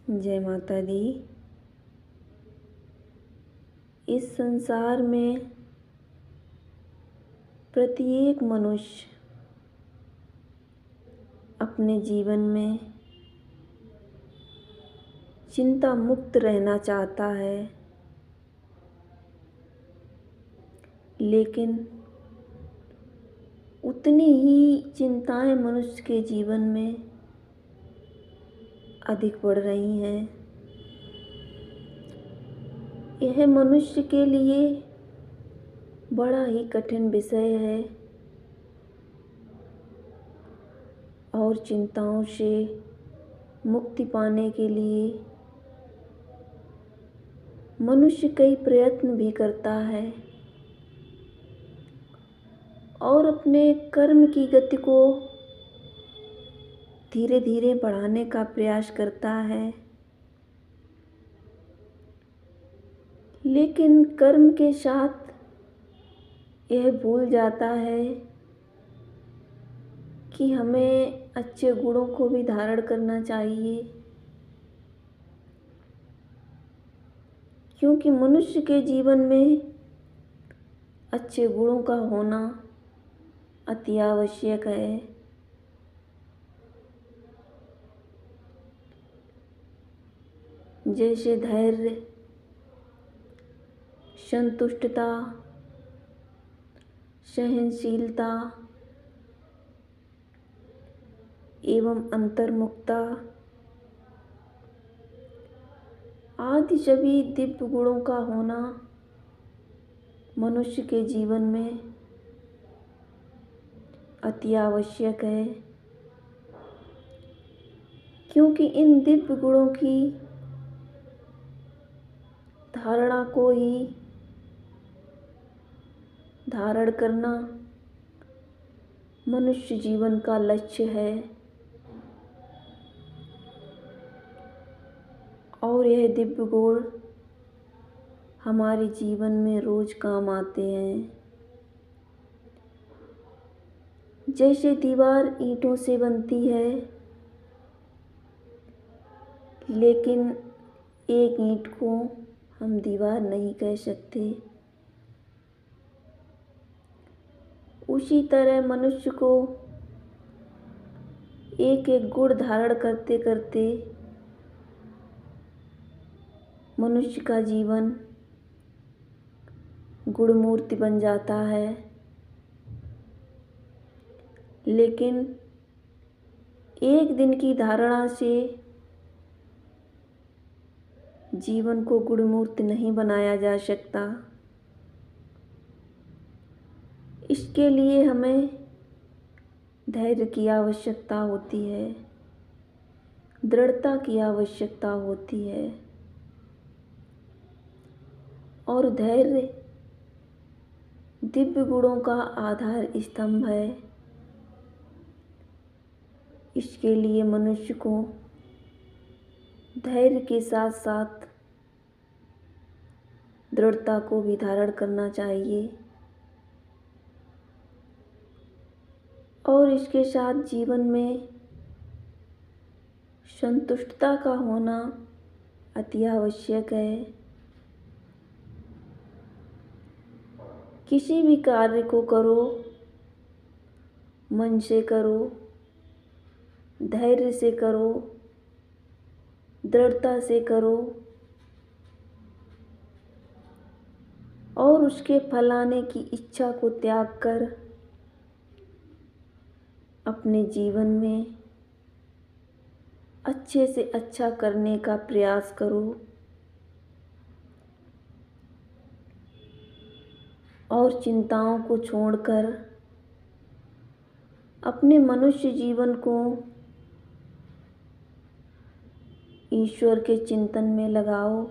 जय माता दी। इस संसार में प्रत्येक मनुष्य अपने जीवन में चिंता मुक्त रहना चाहता है, लेकिन उतनी ही चिंताएं मनुष्य के जीवन में अधिक बढ़ रही हैं। यह मनुष्य के लिए बड़ा ही कठिन विषय है और चिंताओं से मुक्ति पाने के लिए मनुष्य कई प्रयत्न भी करता है और अपने कर्म की गति को धीरे धीरे बढ़ाने का प्रयास करता है, लेकिन कर्म के साथ यह भूल जाता है कि हमें अच्छे गुणों को भी धारण करना चाहिए, क्योंकि मनुष्य के जीवन में अच्छे गुणों का होना अति आवश्यक है। जैसे धैर्य, संतुष्टता, सहनशीलता एवं अंतर्मुखता आदि सभी दिव्य गुणों का होना मनुष्य के जीवन में अति आवश्यक है, क्योंकि इन दिव्य गुणों की धारणा को ही धारण करना मनुष्य जीवन का लक्ष्य है और यह दिव्य गुण हमारे जीवन में रोज काम आते हैं। जैसे दीवार ईंटों से बनती है, लेकिन एक ईंट को हम दीवार नहीं कह सकते। उसी तरह मनुष्य को एक एक गुण धारण करते करते मनुष्य का जीवन गुणमूर्ति बन जाता है, लेकिन एक दिन की धारणा से जीवन को गुणमूर्ति नहीं बनाया जा सकता। इसके लिए हमें धैर्य की आवश्यकता होती है, दृढ़ता की आवश्यकता होती है और धैर्य दिव्य गुणों का आधार स्तंभ है। इसके लिए मनुष्य को धैर्य के साथ साथ दृढ़ता को भी धारण करना चाहिए और इसके साथ जीवन में संतुष्टता का होना अति आवश्यक है। किसी भी कार्य को करो, मन से करो, धैर्य से करो, दृढ़ता से करो और उसके फलाने की इच्छा को त्याग कर अपने जीवन में अच्छे से अच्छा करने का प्रयास करो और चिंताओं को छोड़कर अपने मनुष्य जीवन को ईश्वर के चिंतन में लगाओ,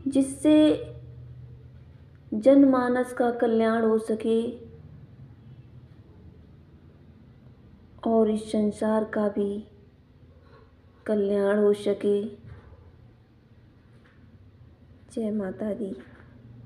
जिससे जनमानस का कल्याण हो सके और इस संसार का भी कल्याण हो सके। जय माता दी।